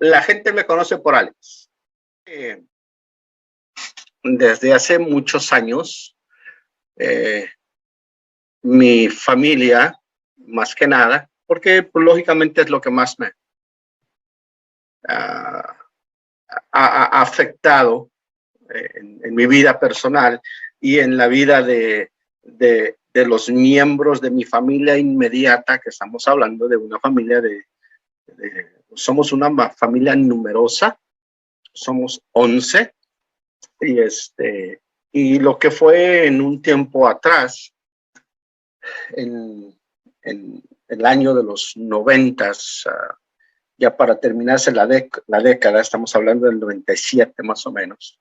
La gente me conoce por Alex. Desde hace muchos años, mi familia, más que nada, porque pues, lógicamente es lo que más me ha afectado en mi vida personal y en la vida de los miembros de mi familia inmediata, que estamos hablando de una familia somos una familia numerosa, somos 11, y lo que fue en un tiempo atrás, en el año de los 90s, ya para terminarse la década, estamos hablando del 97 más o menos,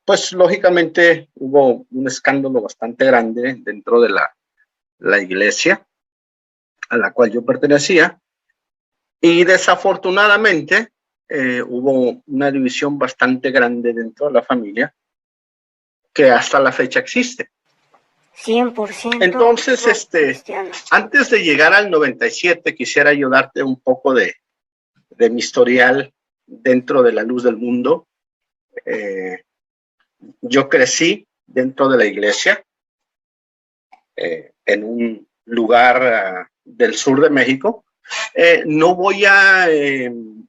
pues lógicamente hubo un escándalo bastante grande dentro de la iglesia a la cual yo pertenecía, y desafortunadamente hubo una división bastante grande dentro de la familia que hasta la fecha existe. 100%. Entonces, antes de llegar al 97, quisiera ayudarte un poco de mi historial dentro de la luz del mundo. Yo crecí dentro de la iglesia, en un lugar del sur de México. No voy a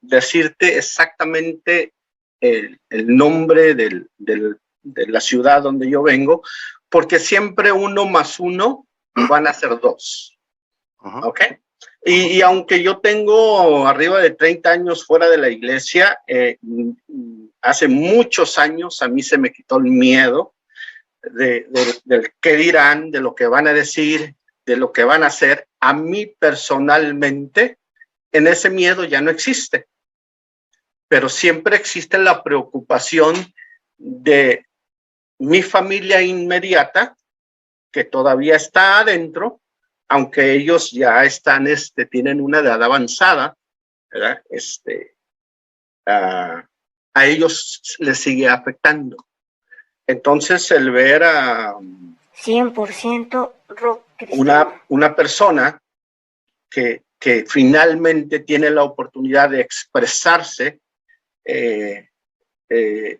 decirte exactamente el nombre de la ciudad donde yo vengo, porque siempre 1 más 1 van a ser 2. ¿Ok? Y aunque yo tengo arriba de 30 años fuera de la iglesia, hace muchos años a mí se me quitó el miedo del qué dirán, de lo que van a decir, de lo que van a hacer. A mí personalmente, en ese miedo ya no existe, pero siempre existe la preocupación de mi familia inmediata, que todavía está adentro, aunque ellos ya están, tienen una edad avanzada, ¿verdad? A ellos les sigue afectando. Entonces, el ver a 100% rock cristiano, una persona que finalmente tiene la oportunidad de expresarse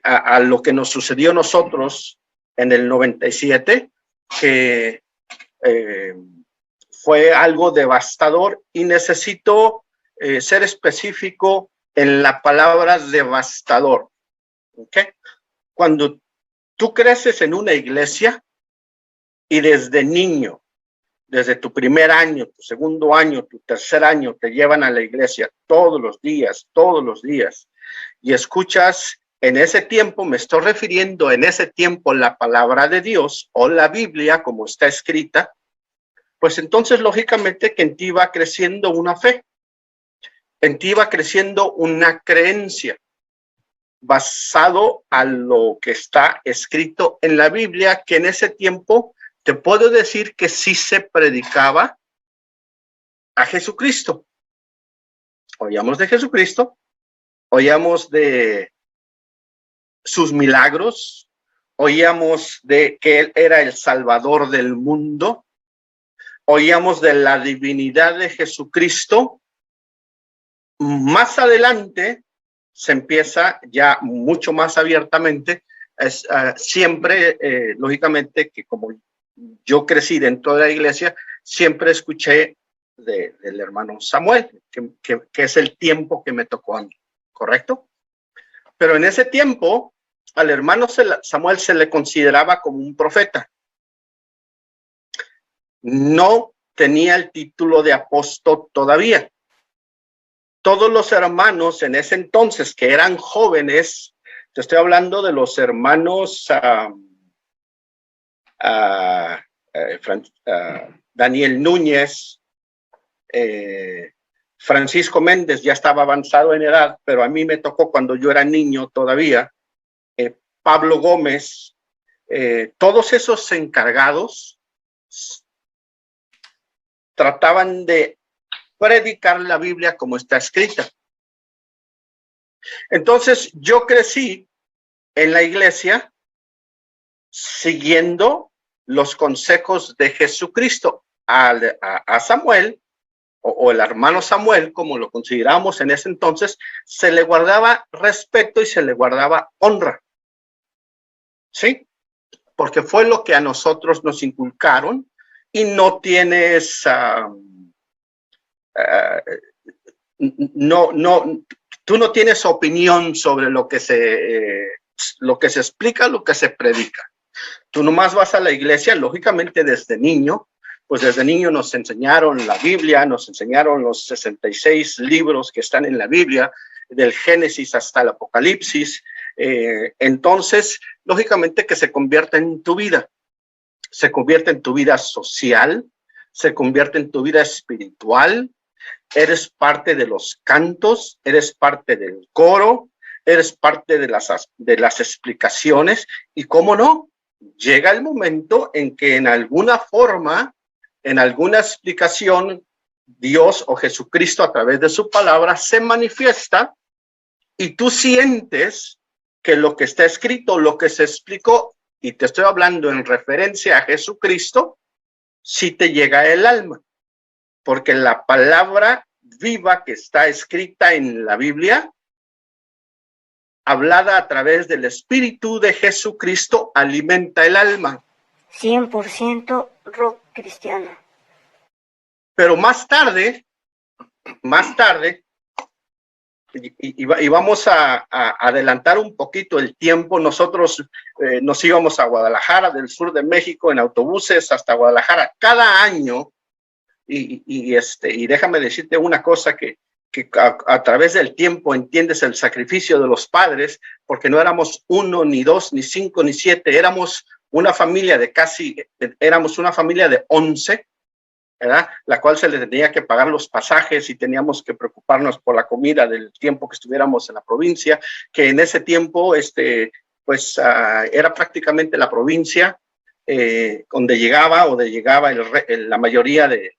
a lo que nos sucedió a nosotros en el 97, que fue algo devastador, y necesito ser específico en la palabra devastador. ¿Okay? Cuando tú creces en una iglesia y desde niño, desde tu primer año, tu segundo año, tu tercer año, te llevan a la iglesia todos los días, y escuchas, en ese tiempo, me estoy refiriendo en ese tiempo, la palabra de Dios o la Biblia como está escrita, pues entonces lógicamente que en ti va creciendo una fe, en ti va creciendo una creencia basado a lo que está escrito en la Biblia, que en ese tiempo te puedo decir que sí se predicaba a Jesucristo. Oíamos de Jesucristo, oíamos de sus milagros, oíamos de que Él era el Salvador del mundo, oíamos de la divinidad de Jesucristo. Más adelante se empieza ya mucho más abiertamente, siempre, lógicamente, que como yo crecí dentro de la iglesia, siempre escuché del hermano Samuel, que es el tiempo que me tocó a mí, ¿correcto? Pero en ese tiempo, al hermano Samuel se le consideraba como un profeta. No tenía el título de apóstol todavía. Todos los hermanos en ese entonces que eran jóvenes, te estoy hablando de los hermanos Daniel Núñez, Francisco Méndez ya estaba avanzado en edad, pero a mí me tocó cuando yo era niño todavía, Pablo Gómez, todos esos encargados trataban de predicar la Biblia como está escrita. Entonces yo crecí en la iglesia siguiendo los consejos de Jesucristo. A Samuel, o el hermano Samuel, como lo consideramos en ese entonces, se le guardaba respeto y se le guardaba honra. ¿Sí? Porque fue lo que a nosotros nos inculcaron y no tienes, tú no tienes opinión sobre lo que se explica, lo que se predica. Tú nomás vas a la iglesia, lógicamente desde niño, pues desde niño nos enseñaron la Biblia, nos enseñaron los 66 libros que están en la Biblia, del Génesis hasta el Apocalipsis. Entonces, lógicamente que se convierte en tu vida. Se convierte en tu vida social, se convierte en tu vida espiritual. Eres parte de los cantos, eres parte del coro, eres parte de las explicaciones. Y cómo no, llega el momento en que en alguna forma, en alguna explicación, Dios o Jesucristo a través de su palabra se manifiesta y tú sientes que lo que está escrito, lo que se explicó, y te estoy hablando en referencia a Jesucristo, sí te llega el alma, porque la palabra viva que está escrita en la Biblia, hablada a través del Espíritu de Jesucristo, alimenta el alma. 100% rock cristiano. Pero más tarde, y vamos a adelantar un poquito el tiempo. Nosotros nos íbamos a Guadalajara, del sur de México, en autobuses hasta Guadalajara cada año. Y déjame decirte una cosa, que a través del tiempo entiendes el sacrificio de los padres, porque no éramos 1, ni 2, ni 5, ni 7, éramos una familia de éramos una familia de 11, ¿verdad? La cual se le tenía que pagar los pasajes y teníamos que preocuparnos por la comida del tiempo que estuviéramos en la provincia, que en ese tiempo, era prácticamente la provincia donde llegaba la mayoría de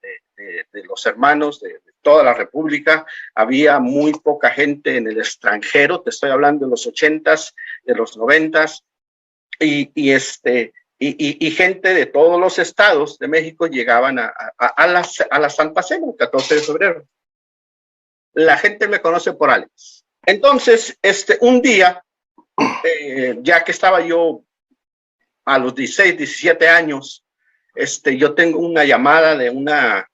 los hermanos de toda la república. Había muy poca gente en el extranjero, te estoy hablando de los 80s, de los 90s, y gente de todos los estados de México llegaban a la Santa Cena, el 14 de febrero. La gente me conoce por Alex. Entonces, un día, ya que estaba yo a los 16, 17 años, yo tengo una llamada de una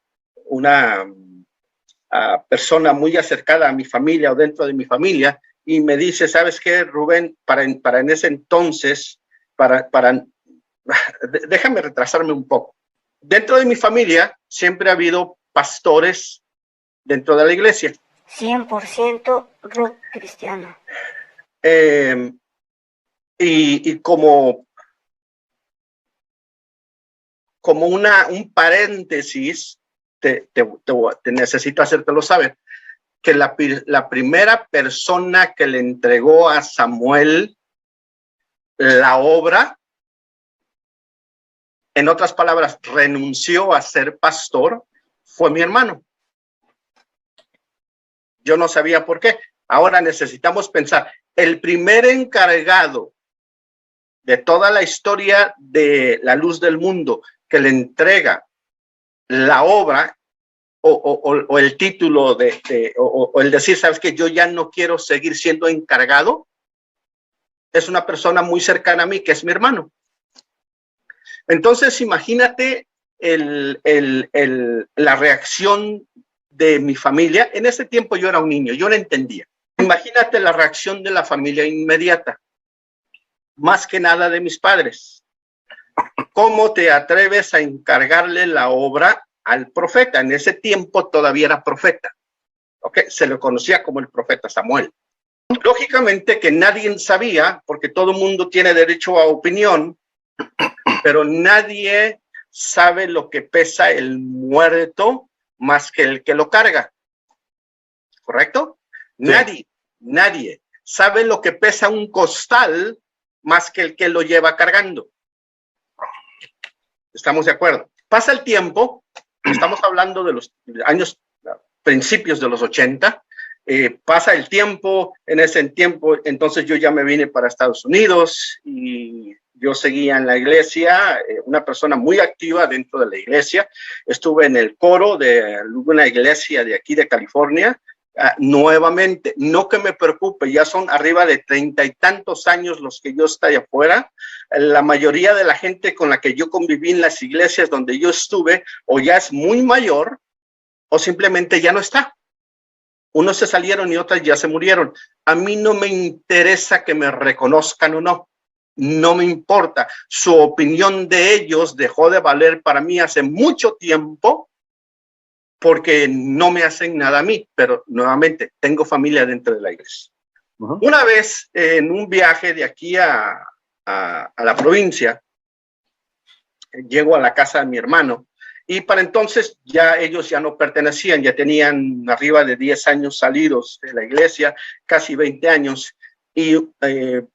persona muy acercada a mi familia o dentro de mi familia, y me dice, ¿sabes qué, Rubén? Para en ese entonces, déjame retrasarme un poco. Dentro de mi familia siempre ha habido pastores dentro de la iglesia. 100% rock cristiano. Y como un paréntesis, te necesito hacértelo saber, que la primera persona que le entregó a Samuel la obra, en otras palabras, renunció a ser pastor, fue mi hermano. Yo no sabía por qué. Ahora necesitamos pensar, el primer encargado de toda la historia de la luz del mundo que le entrega la obra o el título o el decir, ¿sabes qué? Yo ya no quiero seguir siendo encargado, es una persona muy cercana a mí, que es mi hermano. Entonces, imagínate la reacción de mi familia. En ese tiempo yo era un niño, yo no entendía. Imagínate la reacción de la familia inmediata, más que nada de mis padres. ¿Cómo te atreves a encargarle la obra al profeta? En ese tiempo todavía era profeta, ¿ok? Se le conocía como el profeta Samuel. Lógicamente que nadie sabía, porque todo el mundo tiene derecho a opinión, pero nadie sabe lo que pesa el muerto más que el que lo carga. ¿Correcto? Sí. Nadie sabe lo que pesa un costal más que el que lo lleva cargando. ¿Estamos de acuerdo? Pasa el tiempo, estamos hablando de los años, principios de los 80, pasa el tiempo, en ese tiempo, entonces yo ya me vine para Estados Unidos y yo seguía en la iglesia, una persona muy activa dentro de la iglesia. Estuve en el coro de una iglesia de aquí de California. Nuevamente, no que me preocupe, ya son arriba de 30 y tantos años los que yo estoy afuera. La mayoría de la gente con la que yo conviví en las iglesias donde yo estuve, o ya es muy mayor, o simplemente ya no está. Unos se salieron y otras ya se murieron. A mí no me interesa que me reconozcan o no. No me importa. Su opinión de ellos dejó de valer para mí hace mucho tiempo, porque no me hacen nada a mí, pero nuevamente tengo familia dentro de la iglesia. Una vez en un viaje de aquí a la provincia, llego a la casa de mi hermano y para entonces ya ellos ya no pertenecían, ya tenían arriba de 10 años salidos de la iglesia, casi 20 años, y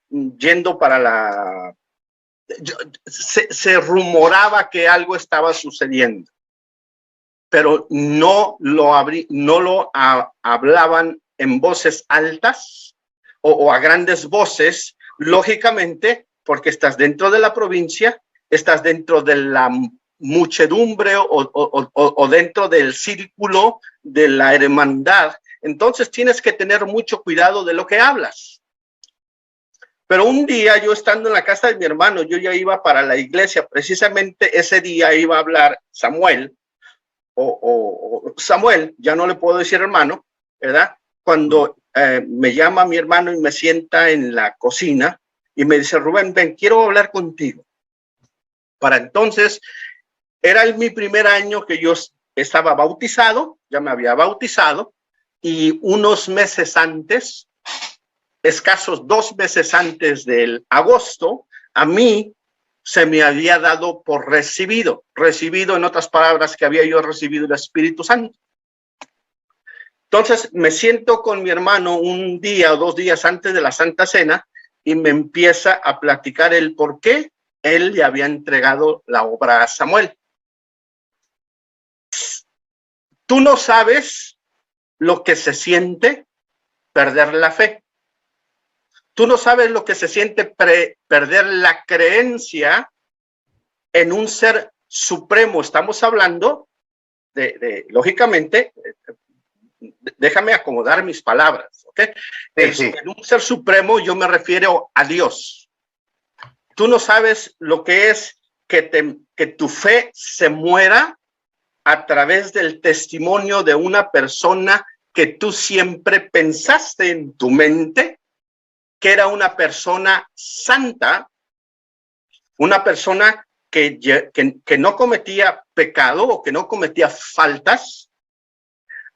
yendo para la... Se rumoraba que algo estaba sucediendo, pero no lo hablaban en voces altas o a grandes voces, lógicamente, porque estás dentro de la provincia, estás dentro de la muchedumbre o dentro del círculo de la hermandad. Entonces tienes que tener mucho cuidado de lo que hablas. Pero un día yo estando en la casa de mi hermano, yo ya iba para la iglesia, precisamente ese día iba a hablar Samuel, o Samuel, ya no le puedo decir hermano, ¿verdad? Cuando me llama mi hermano y me sienta en la cocina y me dice, Rubén, ven, quiero hablar contigo. Para entonces, era mi primer año que yo estaba bautizado, ya me había bautizado, y unos meses antes, escasos 2 meses antes del agosto, a mí se me había dado por recibido en otras palabras que había yo recibido el Espíritu Santo. Entonces me siento con mi hermano un día o 2 días antes de la Santa Cena y me empieza a platicar el por qué él le había entregado la obra a Samuel. Tú no sabes lo que se siente perder la fe. Tú no sabes lo que se siente perder la creencia en un ser supremo. Estamos hablando lógicamente, déjame acomodar mis palabras, ¿ok? Sí. En un ser supremo yo me refiero a Dios. Tú no sabes lo que es que tu fe se muera a través del testimonio de una persona que tú siempre pensaste en tu mente que era una persona santa, una persona que no cometía pecado o que no cometía faltas,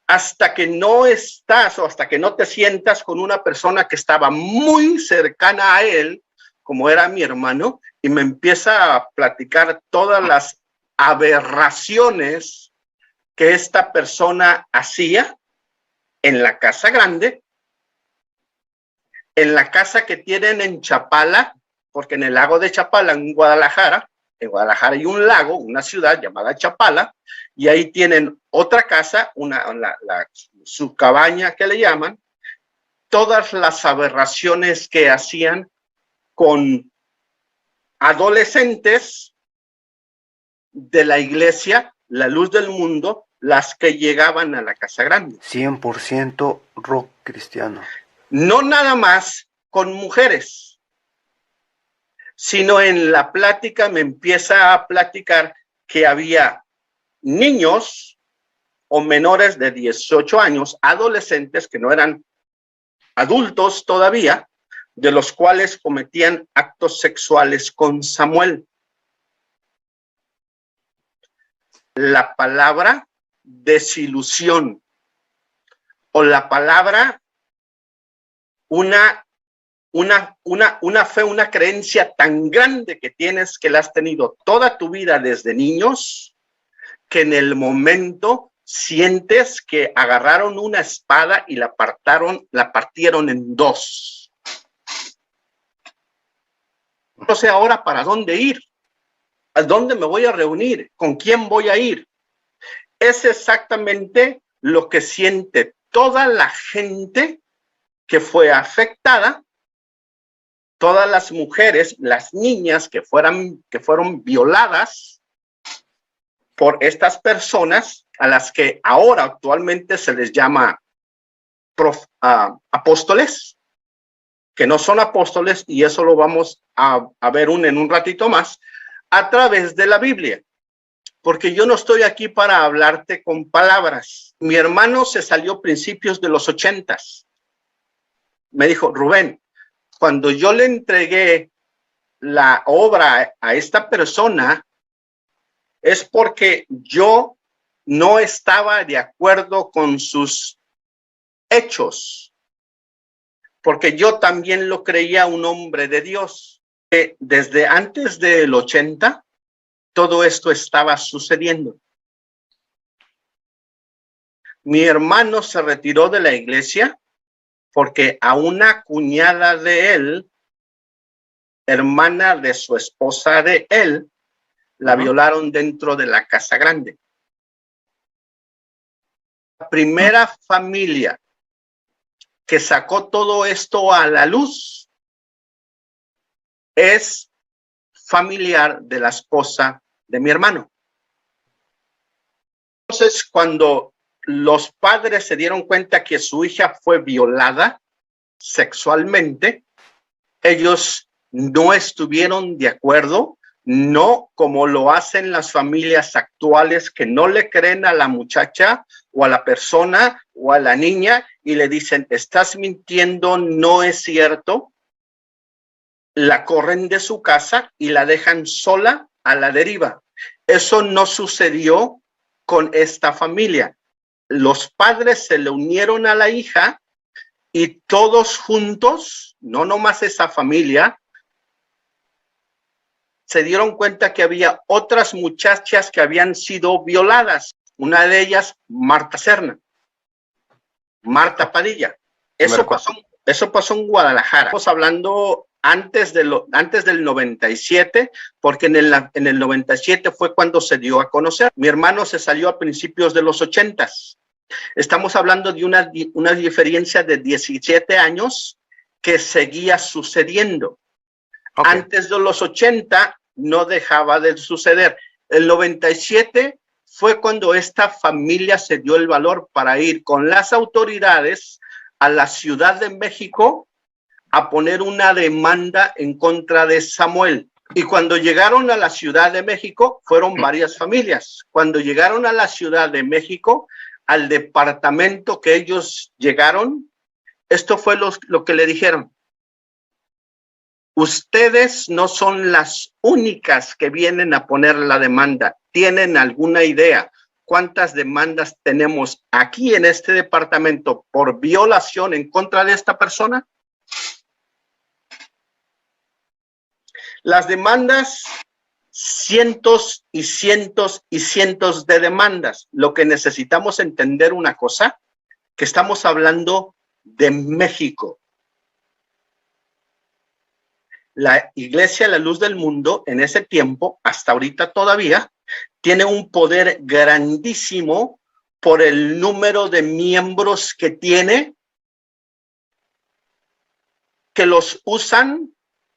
hasta que no estás o hasta que no te sientas con una persona que estaba muy cercana a él, como era mi hermano, y me empieza a platicar todas las aberraciones que esta persona hacía en la casa grande, en la casa que tienen en Chapala, porque en el lago de Chapala, en Guadalajara hay un lago, una ciudad llamada Chapala, y ahí tienen otra casa, su cabaña que le llaman, todas las aberraciones que hacían con adolescentes de la iglesia, la luz del mundo, las que llegaban a la casa grande. 100% rock cristiano. No nada más con mujeres, sino en la plática me empieza a platicar que había niños o menores de 18 años, adolescentes que no eran adultos todavía, de los cuales cometían actos sexuales con Samuel. La palabra desilusión o la palabra una fe, una creencia tan grande que tienes, que la has tenido toda tu vida desde niños, que en el momento sientes que agarraron una espada y la partieron en 2. No sé ahora para dónde ir, a dónde me voy a reunir, con quién voy a ir. Es exactamente lo que siente toda la gente que fue afectada todas las mujeres, las niñas que fueron violadas por estas personas a las que ahora actualmente se les llama apóstoles, que no son apóstoles, y eso lo vamos a ver en un ratito más, a través de la Biblia. Porque yo no estoy aquí para hablarte con palabras. Mi hermano se salió a principios de los 80s. Me dijo, Rubén, cuando yo le entregué la obra a esta persona, es porque yo no estaba de acuerdo con sus hechos, porque yo también lo creía un hombre de Dios. Desde antes del 80, todo esto estaba sucediendo. Mi hermano se retiró de la iglesia porque a una cuñada de él, hermana de su esposa de él, la violaron dentro de la casa grande. La primera familia que sacó todo esto a la luz es familiar de la esposa de mi hermano. Entonces, cuando los padres se dieron cuenta que su hija fue violada sexualmente, ellos no estuvieron de acuerdo, no como lo hacen las familias actuales que no le creen a la muchacha o a la persona o a la niña y le dicen, estás mintiendo, no es cierto. La corren de su casa y la dejan sola a la deriva. Eso no sucedió con esta familia. Los padres se le unieron a la hija y todos juntos, no nomás esa familia, se dieron cuenta que había otras muchachas que habían sido violadas. Una de ellas, Marta Serna, Marta Padilla. Eso pasó en Guadalajara. Estamos hablando antes del 97, porque en el 97 fue cuando se dio a conocer. Mi hermano se salió a principios de los 80s. Estamos hablando de una diferencia de 17 años que seguía sucediendo. Okay. Antes de los 80 no dejaba de suceder. El 97 fue cuando esta familia se dio el valor para ir con las autoridades a la Ciudad de México a poner una demanda en contra de Samuel. Y cuando llegaron a la Ciudad de México, fueron varias familias. Cuando llegaron a la Ciudad de México, al departamento que ellos llegaron, esto fue lo que le dijeron. Ustedes no son las únicas que vienen a poner la demanda. ¿Tienen alguna idea cuántas demandas tenemos aquí en este departamento por violación en contra de esta persona? Las demandas, cientos y cientos y cientos de demandas. Lo que necesitamos entender una cosa, que estamos hablando de México. La Iglesia La Luz del Mundo en ese tiempo, hasta ahorita todavía, tiene un poder grandísimo por el número de miembros que tiene, que los usan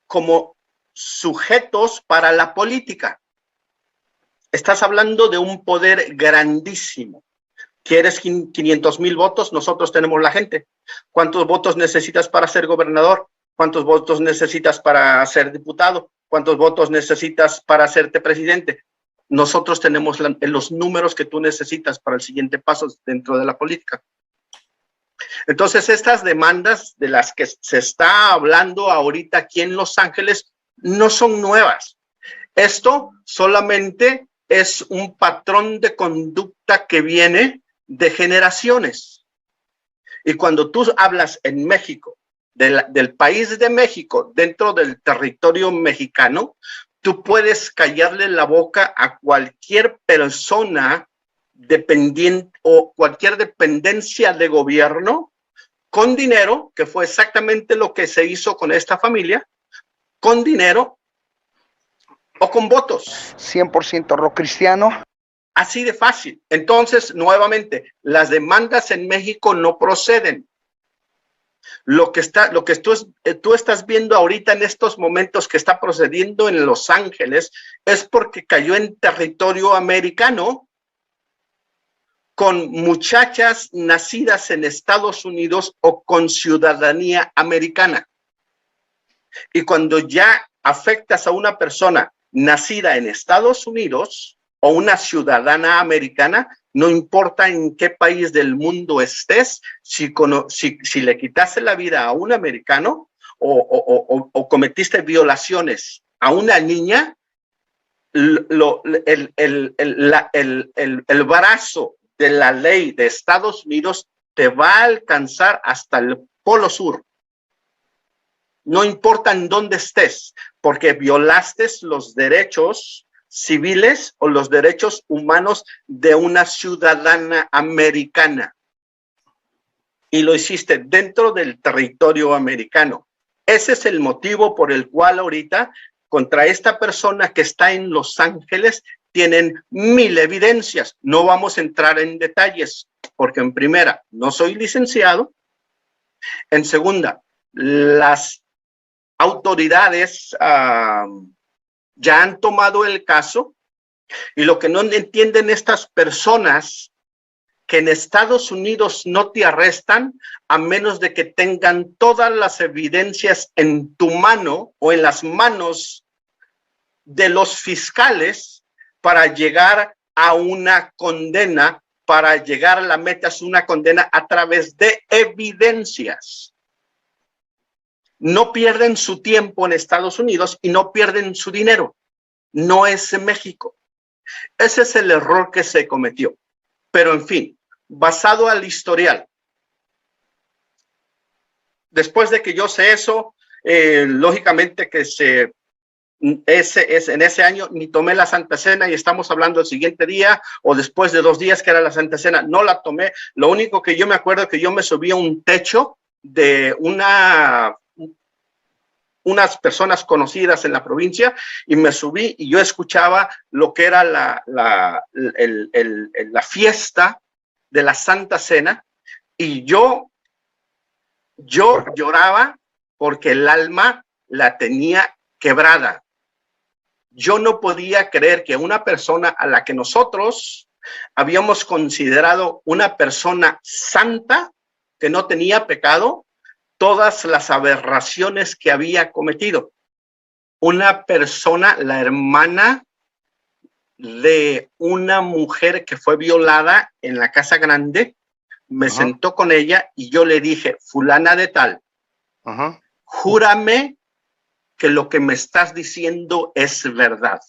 como sujetos para la política. Estás hablando de un poder grandísimo. ¿Quieres 500,000 votos? Nosotros tenemos la gente. ¿Cuántos votos necesitas para ser gobernador? ¿Cuántos votos necesitas para ser diputado? ¿Cuántos votos necesitas para hacerte presidente? Nosotros tenemos los números que tú necesitas para el siguiente paso dentro de la política. Entonces, estas demandas de las que se está hablando ahorita aquí en Los Ángeles no son nuevas. Esto solamente es un patrón de conducta que viene de generaciones. Y cuando tú hablas en México, del país de México, dentro del territorio mexicano, tú puedes callarle la boca a cualquier persona dependiente o cualquier dependencia de gobierno con dinero, que fue exactamente lo que se hizo con esta familia, con dinero o con votos. 100% rock cristiano. Así de fácil. Entonces, nuevamente, las demandas en México no proceden. Lo que tú estás viendo ahorita en estos momentos que está procediendo en Los Ángeles es porque cayó en territorio americano con muchachas nacidas en Estados Unidos o con ciudadanía americana. Y cuando ya afectas a una persona nacida en Estados Unidos o una ciudadana americana, no importa en qué país del mundo estés, si le quitaste la vida a un americano o cometiste violaciones a una niña, el brazo de la ley de Estados Unidos te va a alcanzar hasta el Polo Sur. No importa en dónde estés, porque violaste los derechos civiles o los derechos humanos de una ciudadana americana. Y lo hiciste dentro del territorio americano. Ese es el motivo por el cual ahorita contra esta persona que está en Los Ángeles tienen 1000 evidencias. No vamos a entrar en detalles, porque en primera, no soy licenciado. En segunda, las autoridades ya han tomado el caso, y lo que no entienden estas personas, que en Estados Unidos no te arrestan a menos de que tengan todas las evidencias en tu mano o en las manos de los fiscales para llegar a una condena, para llegar a la meta, es una condena a través de evidencias. No pierden su tiempo en Estados Unidos y no pierden su dinero. No es en México. Ese es el error que se cometió. Pero en fin, basado al historial. Después de que yo sé eso, lógicamente que en ese año ni tomé la Santa Cena, y estamos hablando del siguiente día o después de 2 días que era la Santa Cena, no la tomé. Lo único que yo me acuerdo es que yo me subí a un techo de unas personas conocidas en la provincia, y me subí y yo escuchaba lo que era la fiesta de la Santa Cena, y yo lloraba porque el alma la tenía quebrada. Yo no podía creer que una persona a la que nosotros habíamos considerado una persona santa, que no tenía pecado, todas las aberraciones que había cometido. Una persona, la hermana de una mujer que fue violada en la Casa Grande, me sentó con ella y yo le dije, fulana de tal, júrame que lo que me estás diciendo es verdad.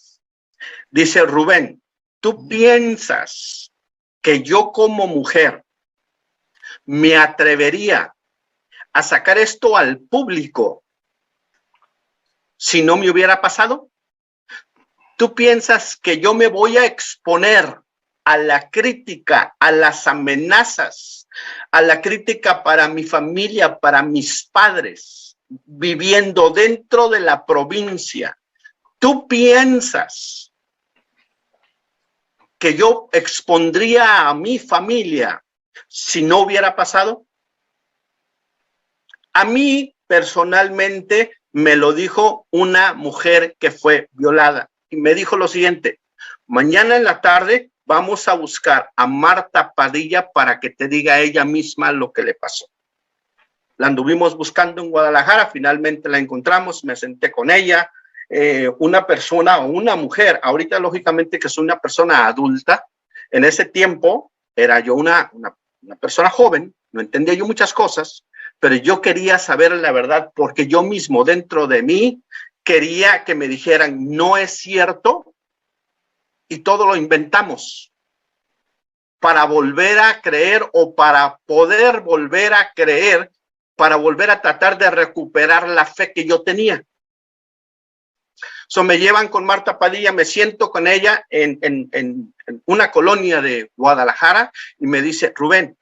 Dice, Rubén, ¿tú piensas que yo como mujer me atrevería a sacar esto al público si no me hubiera pasado? ¿Tú piensas que yo me voy a exponer a la crítica, a las amenazas, a la crítica para mi familia, para mis padres, viviendo dentro de la provincia? ¿Tú piensas que yo expondría a mi familia si no hubiera pasado? A mí personalmente me lo dijo una mujer que fue violada, y me dijo lo siguiente: mañana en la tarde vamos a buscar a Marta Padilla para que te diga ella misma lo que le pasó. La anduvimos buscando en Guadalajara, finalmente la encontramos, me senté con ella, una persona o una mujer, ahorita lógicamente que soy una persona adulta, en ese tiempo era yo una persona joven, no entendía yo muchas cosas, pero yo quería saber la verdad, porque yo mismo dentro de mí quería que me dijeran, no es cierto, y todo lo inventamos para volver a creer, o para poder volver a creer, para volver a tratar de recuperar la fe que yo tenía. Me llevan con Marta Padilla, me siento con ella en una colonia de Guadalajara, y me dice, Rubén,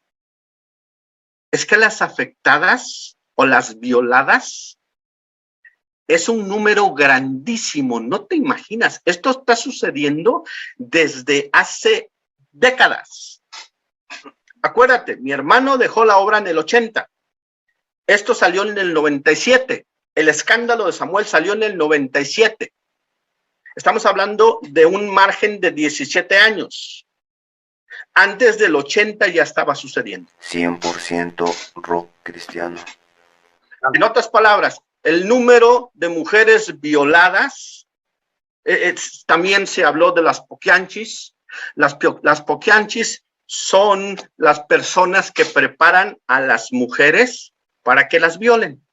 es que las afectadas o las violadas es un número grandísimo, no te imaginas. Esto está sucediendo desde hace décadas. Acuérdate, mi hermano dejó la obra en el 80. Esto salió en el 97. El escándalo de Samuel salió en el 97. Estamos hablando de un margen de 17 años. Antes del 80 ya estaba sucediendo. 100% rock cristiano. En otras palabras, el número de mujeres violadas, también se habló de las poquianchis. Las poquianchis son las personas que preparan a las mujeres para que las violen.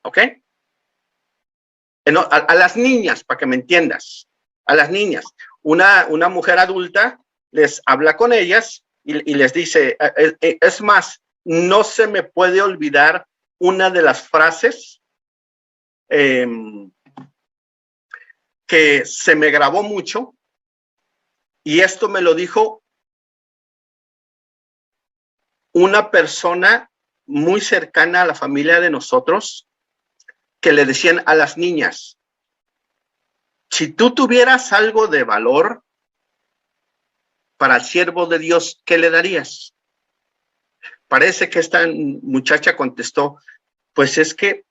¿Ok? A las niñas, para que me entiendas. A las niñas. Una mujer adulta les habla con ellas y les dice, es más, no se me puede olvidar una de las frases que se me grabó mucho, y esto me lo dijo una persona muy cercana a la familia de nosotros, que le decían a las niñas, si tú tuvieras algo de valor para el siervo de Dios, ¿qué le darías? Parece que esta muchacha contestó, pues es que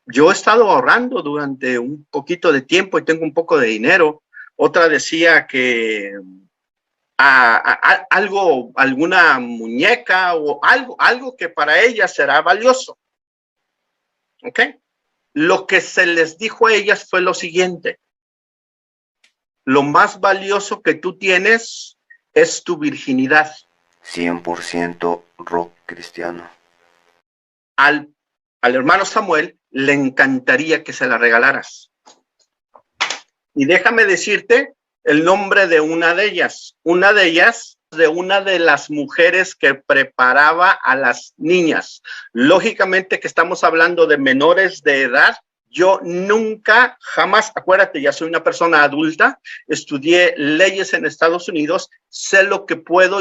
yo he estado ahorrando durante un poquito de tiempo y tengo un poco de dinero. Otra decía que alguna muñeca o algo que para ella será valioso. ¿Ok? Lo que se les dijo a ellas fue lo siguiente: lo más valioso que tú tienes es tu virginidad. 100% rock cristiano. Al hermano Samuel le encantaría que se la regalaras. Y déjame decirte el nombre de una de ellas. Una de ellas, de una de las mujeres que preparaba a las niñas. Lógicamente que estamos hablando de menores de edad. Yo nunca, jamás, acuérdate, ya soy una persona adulta, estudié leyes en Estados Unidos, sé lo que puedo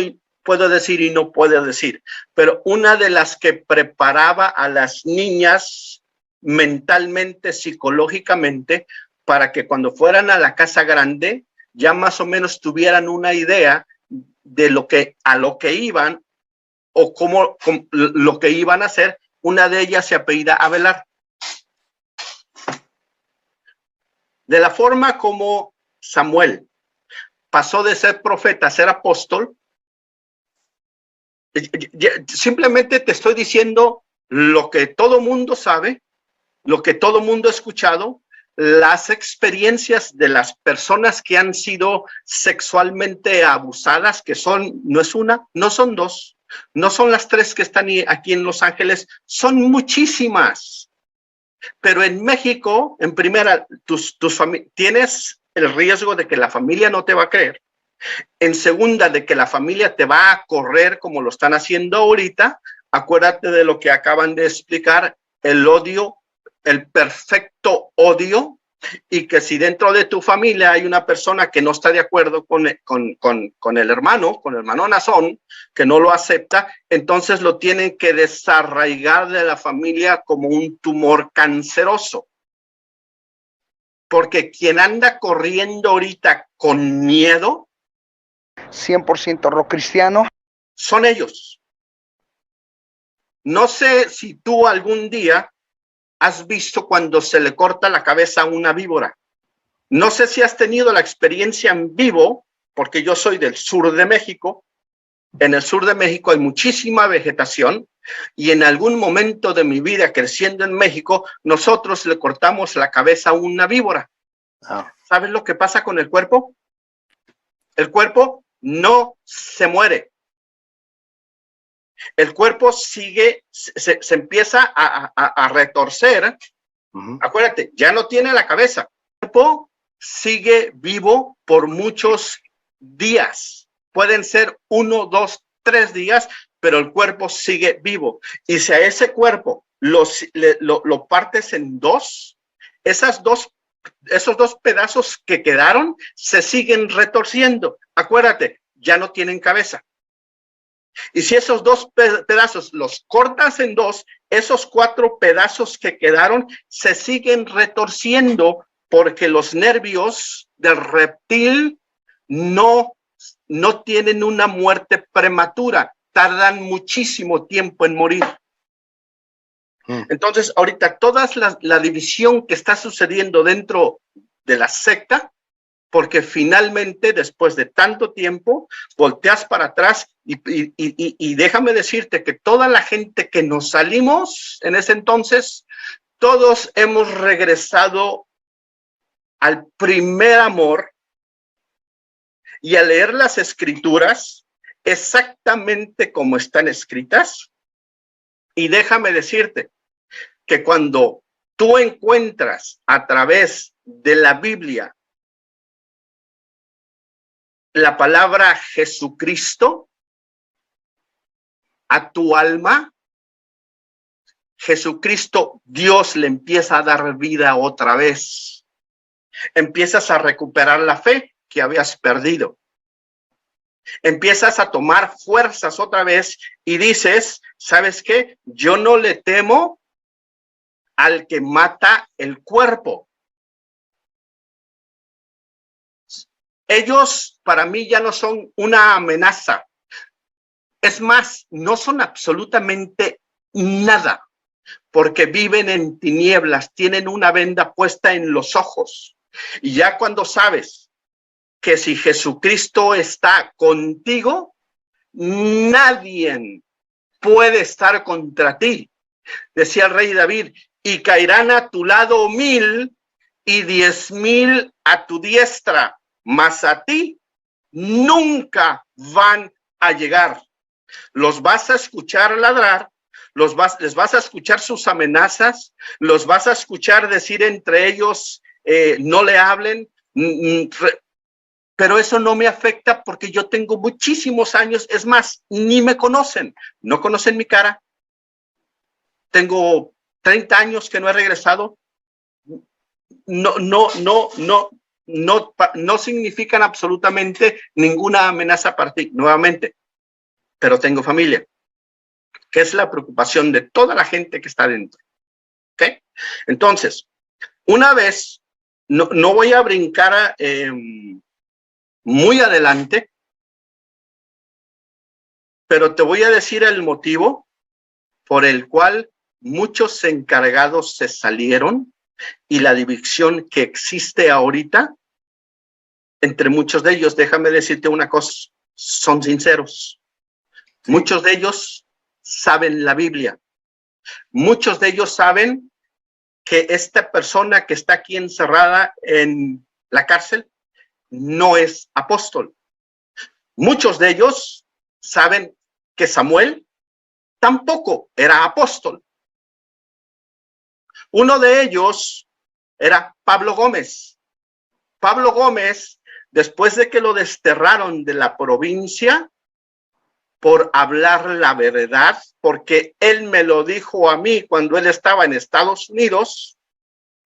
decir y no puedo decir, pero una de las que preparaba a las niñas mentalmente, psicológicamente, para que cuando fueran a la casa grande, ya más o menos tuvieran una idea de a lo que iban o cómo lo que iban a hacer. Una de ellas se apellida Avelar. De la forma como Samuel pasó de ser profeta a ser apóstol, simplemente te estoy diciendo lo que todo mundo sabe, lo que todo mundo ha escuchado, las experiencias de las personas que han sido sexualmente abusadas, que son, no es una, no son dos, no son las tres que están aquí en Los Ángeles, son muchísimas. Pero en México, en primera, tienes el riesgo de que la familia no te va a creer. En segunda, de que la familia te va a correr como lo están haciendo ahorita. Acuérdate de lo que acaban de explicar, el odio, el perfecto odio, y que si dentro de tu familia hay una persona que no está de acuerdo con el hermano Nazón, que no lo acepta, entonces lo tienen que desarraigar de la familia como un tumor canceroso. Porque quien anda corriendo ahorita con miedo, 100% rock cristiano, son ellos. No sé si tú algún día has visto cuando se le corta la cabeza a una víbora. No sé si has tenido la experiencia en vivo, porque yo soy del sur de México. En el sur de México hay muchísima vegetación y en algún momento de mi vida creciendo en México, nosotros le cortamos la cabeza a una víbora. ¿Sabes lo que pasa con el cuerpo? El cuerpo no se muere. El cuerpo sigue, se empieza a retorcer. Acuérdate, ya no tiene la cabeza. El cuerpo sigue vivo por muchos días. Pueden ser 1, 2, 3 días, pero el cuerpo sigue vivo. Y si a ese cuerpo lo partes en dos, esos dos pedazos que quedaron se siguen retorciendo. Acuérdate, ya no tienen cabeza. Y si esos dos pedazos los cortas en dos, esos 4 pedazos que quedaron se siguen retorciendo porque los nervios del reptil no tienen una muerte prematura, tardan muchísimo tiempo en morir. Entonces, ahorita la división que está sucediendo dentro de la secta, porque finalmente, después de tanto tiempo, volteas para atrás y déjame decirte que toda la gente que nos salimos en ese entonces, todos hemos regresado al primer amor y a leer las escrituras exactamente como están escritas. Y déjame decirte que cuando tú encuentras a través de la Biblia la palabra Jesucristo a tu alma, Jesucristo, Dios le empieza a dar vida otra vez. Empiezas a recuperar la fe que habías perdido. Empiezas a tomar fuerzas otra vez y dices, ¿sabes qué? Yo no le temo al que mata el cuerpo. Ellos para mí ya no son una amenaza. Es más, no son absolutamente nada, porque viven en tinieblas, tienen una venda puesta en los ojos. Y ya cuando sabes que si Jesucristo está contigo, nadie puede estar contra ti. Decía el rey David, y caerán a tu lado 1000 y 10,000 a tu diestra, mas a ti nunca van a llegar. Los vas a escuchar ladrar, les vas a escuchar sus amenazas, los vas a escuchar decir entre ellos, no le hablen, pero eso no me afecta porque yo tengo muchísimos años, es más, ni me conocen, no conocen mi cara. Tengo 30 años que no he regresado. No significan absolutamente ninguna amenaza para ti, nuevamente, pero tengo familia, que es la preocupación de toda la gente que está dentro. ¿Ok? Entonces, una vez, no voy a brincar muy adelante, pero te voy a decir el motivo por el cual muchos encargados se salieron y la división que existe ahorita, entre muchos de ellos, déjame decirte una cosa, son sinceros. Muchos de ellos saben la Biblia. Muchos de ellos saben que esta persona que está aquí encerrada en la cárcel no es apóstol. Muchos de ellos saben que Samuel tampoco era apóstol. Uno de ellos era Pablo Gómez. Pablo Gómez, después de que lo desterraron de la provincia por hablar la verdad, porque él me lo dijo a mí cuando él estaba en Estados Unidos,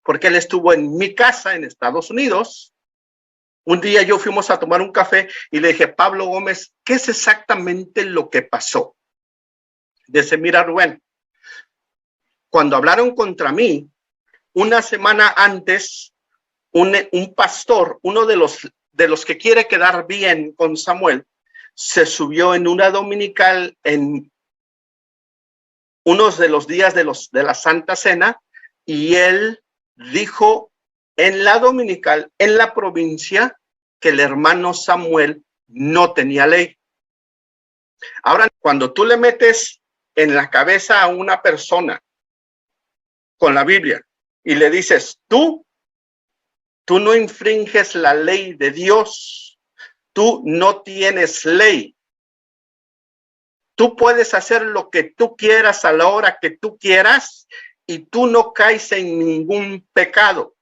porque él estuvo en mi casa en Estados Unidos. Un día yo fuimos a tomar un café y le dije, Pablo Gómez, ¿qué es exactamente lo que pasó? Dice, mira, Rubén, cuando hablaron contra mí, una semana antes, un pastor, uno de los que quiere quedar bien con Samuel, se subió en una dominical en unos de los días de la Santa Cena y él dijo en la dominical, en la provincia, que el hermano Samuel no tenía ley. Ahora, cuando tú le metes en la cabeza a una persona con la Biblia y le dices, tú no infringes la ley de Dios, tú no tienes ley, tú puedes hacer lo que tú quieras a la hora que tú quieras y tú no caes en ningún pecado.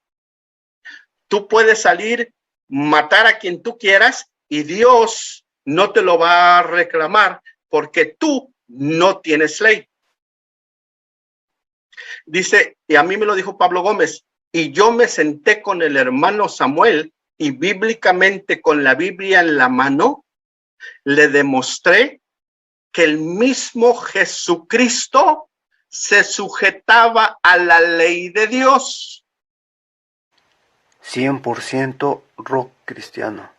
Tú puedes salir, matar a quien tú quieras y Dios no te lo va a reclamar porque tú no tienes ley. Dice, y a mí me lo dijo Pablo Gómez, y yo me senté con el hermano Samuel y bíblicamente con la Biblia en la mano, le demostré que el mismo Jesucristo se sujetaba a la ley de Dios. 100% rock cristiano.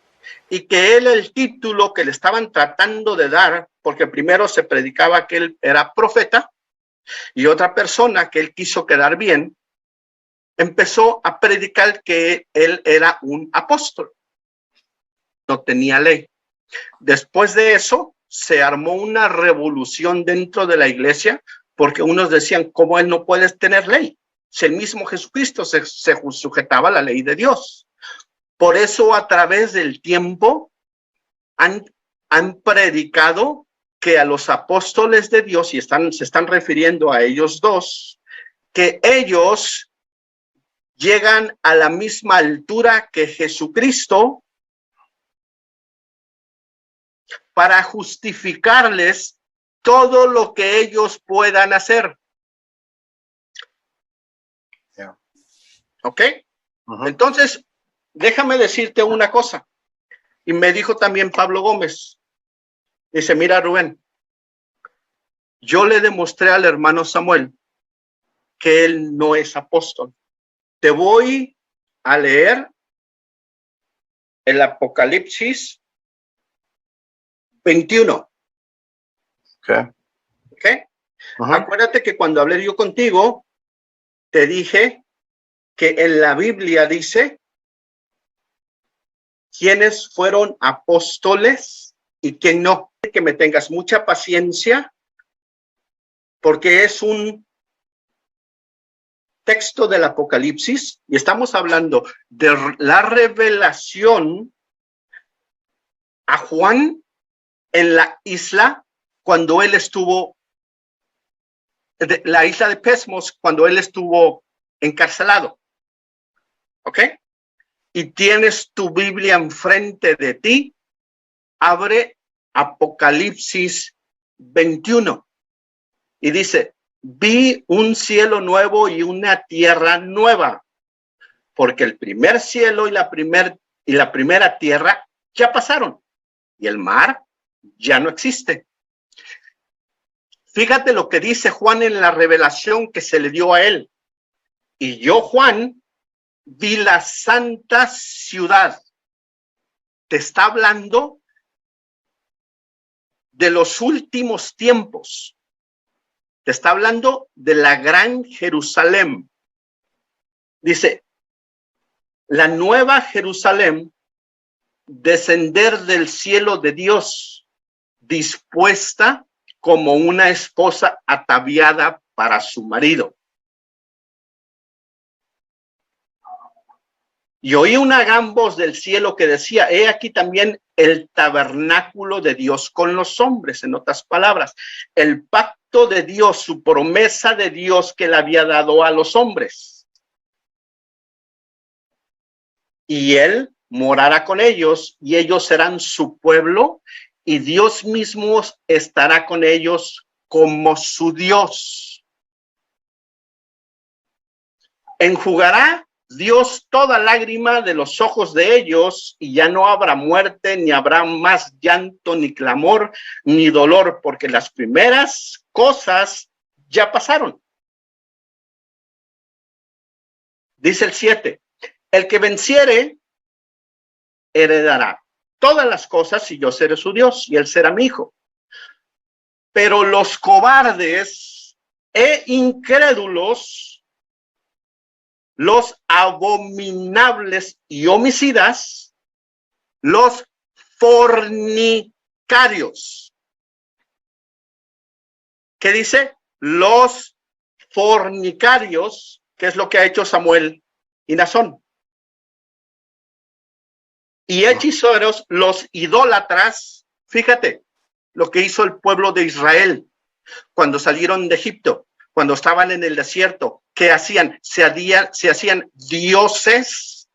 Y que él, el título que le estaban tratando de dar, porque primero se predicaba que él era profeta, Y otra persona que él quiso quedar bien, empezó a predicar que él era un apóstol. No tenía ley. Después de eso, se armó una revolución dentro de la iglesia, porque unos decían, ¿cómo él no puede tener ley? Si el mismo Jesucristo se sujetaba a la ley de Dios. Por eso, a través del tiempo, han predicado que a los apóstoles de Dios, y se están refiriendo a ellos dos, que ellos llegan a la misma altura que Jesucristo para justificarles todo lo que ellos puedan hacer. Yeah. ¿Ok? Entonces, déjame decirte una cosa. Y me dijo también Pablo Gómez. Dice, mira, Rubén, yo le demostré al hermano Samuel que él no es apóstol. Te voy a leer el Apocalipsis 21. Okay. ¿Ok? Acuérdate que cuando hablé yo contigo, te dije que en la Biblia dice quiénes fueron apóstoles y quién no. Que me tengas mucha paciencia, porque es un texto del Apocalipsis y estamos hablando de la revelación a Juan en la isla cuando él estuvo, la isla de Patmos, cuando él estuvo encarcelado. ¿Ok? Y tienes tu Biblia enfrente de ti, abre Apocalipsis 21 y dice, vi un cielo nuevo y una tierra nueva, porque el primer cielo y la primera tierra ya pasaron y el mar ya no existe. Fíjate lo que dice Juan en la revelación que se le dio a él. Y yo, Juan, vi la santa ciudad. Te está hablando de los últimos tiempos. Te está hablando de la gran Jerusalén. Dice, la nueva Jerusalén descender del cielo de Dios, dispuesta como una esposa ataviada para su marido. Y oí una gran voz del cielo que decía, he aquí también el tabernáculo de Dios con los hombres, en otras palabras, el pacto de Dios, su promesa de Dios que le había dado a los hombres. Y él morará con ellos y ellos serán su pueblo y Dios mismo estará con ellos como su Dios. Enjugará Dios toda lágrima de los ojos de ellos y ya no habrá muerte, ni habrá más llanto, ni clamor, ni dolor, porque las primeras cosas ya pasaron. Dice el 7, el que venciere heredará todas las cosas y yo seré su Dios y él será mi hijo. Pero los cobardes e incrédulos, los abominables y homicidas, los fornicarios. ¿Qué dice? Los fornicarios, que es lo que ha hecho Samuel y Nazón. Y hechiceros, los idólatras. Fíjate lo que hizo el pueblo de Israel cuando salieron de Egipto, cuando estaban en el desierto. ¿Qué hacían? Se hacían dioses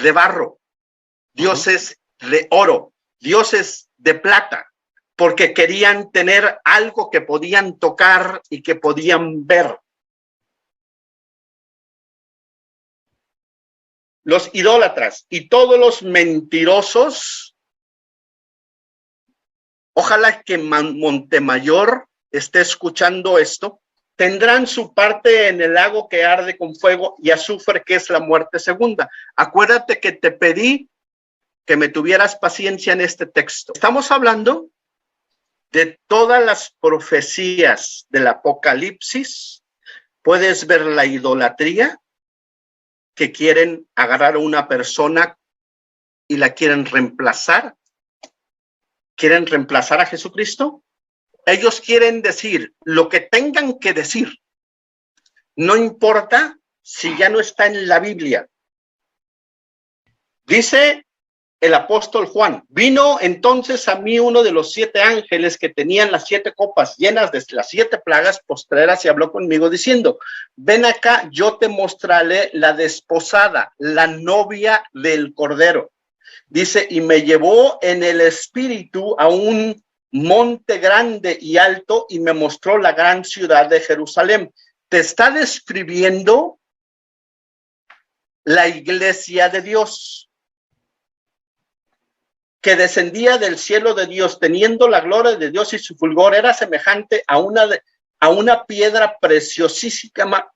de barro, dioses de oro, dioses de plata, porque querían tener algo que podían tocar y que podían ver. Los idólatras y todos los mentirosos, ojalá que Montemayor esté escuchando esto, tendrán su parte en el lago que arde con fuego y azufre, que es la muerte segunda. Acuérdate que te pedí que me tuvieras paciencia en este texto. Estamos hablando de todas las profecías del Apocalipsis, puedes ver la idolatría, que quieren agarrar a una persona y la quieren reemplazar. ¿Quieren reemplazar a Jesucristo? Ellos quieren decir lo que tengan que decir. No importa si ya no está en la Biblia. Dice el apóstol Juan: vino entonces a mí uno de los 7 ángeles que tenían las 7 copas llenas de las 7 plagas postreras y habló conmigo diciendo: ven acá, yo te mostraré la desposada, la novia del Cordero. Dice, y me llevó en el espíritu a un monte grande y alto y me mostró la gran ciudad de Jerusalén. Te está describiendo la iglesia de Dios, que descendía del cielo de Dios, teniendo la gloria de Dios y su fulgor era semejante a una piedra preciosísima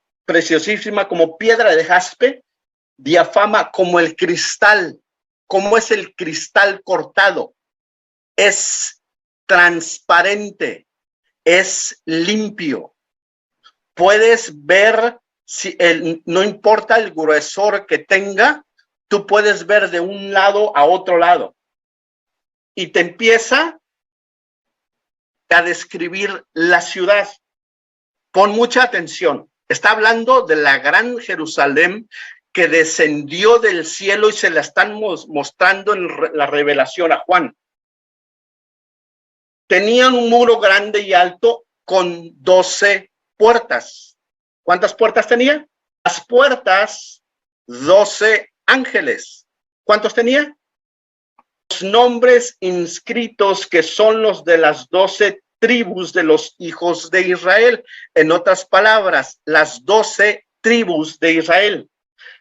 como piedra de jaspe, diafama como el cristal. ¿Cómo es el cristal cortado? Es transparente, es limpio. Puedes ver, no importa el gruesor que tenga, tú puedes ver de un lado a otro lado. Y te empieza a describir la ciudad. Pon mucha atención. Está hablando de la gran Jerusalén que descendió del cielo y se la están mostrando en la revelación a Juan. Tenían un muro grande y alto con 12 puertas. ¿Cuántas puertas tenía? Las puertas, 12 ángeles. ¿Cuántos tenía? Los nombres inscritos que son los de las 12 tribus de los hijos de Israel. En otras palabras, las 12 tribus de Israel.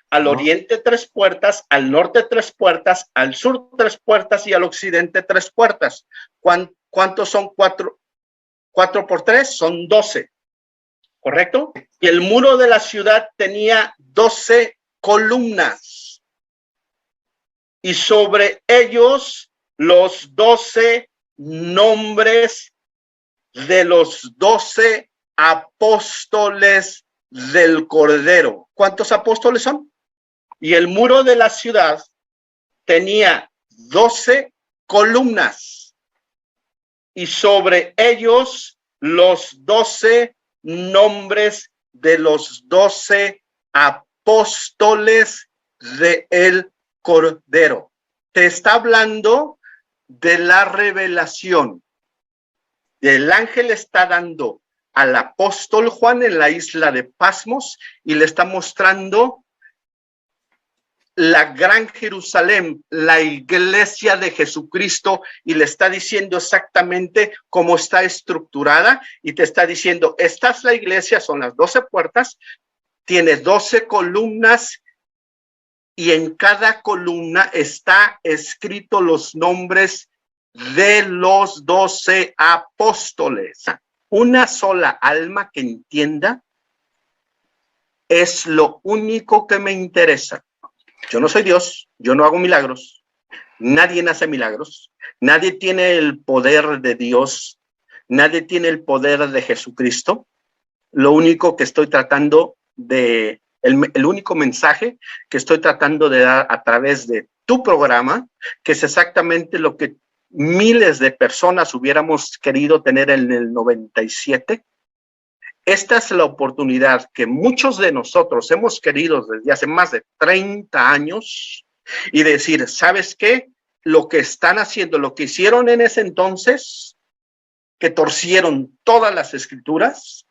Al oriente 3 puertas, al norte 3 puertas, al sur 3 puertas y al occidente 3 puertas. ¿Cuántos son 4? 4 por 3 son 12, ¿correcto? Y el muro de la ciudad tenía 12 columnas. Y sobre ellos los 12 nombres de los 12 apóstoles del Cordero. ¿Cuántos apóstoles son? Y el muro de la ciudad tenía 12 columnas y sobre ellos los 12 nombres de los 12 apóstoles del Cordero. Te está hablando de la revelación. El ángel está dando al apóstol Juan en la isla de Patmos y le está mostrando la gran Jerusalén, la iglesia de Jesucristo, y le está diciendo exactamente cómo está estructurada y te está diciendo, esta es la iglesia, son las 12 puertas, tiene 12 columnas y en cada columna está escrito los nombres de los 12 apóstoles. Una sola alma que entienda es lo único que me interesa. Yo no soy Dios, yo no hago milagros, nadie hace milagros, nadie tiene el poder de Dios, nadie tiene el poder de Jesucristo. Lo único que estoy tratando de, el único mensaje que estoy tratando de dar a través de tu programa, que es exactamente lo que miles de personas hubiéramos querido tener en el 97. Esta es la oportunidad que muchos de nosotros hemos querido desde hace más de 30 años y decir, ¿sabes qué? Lo que están haciendo, lo que hicieron en ese entonces, que torcieron todas las escrituras,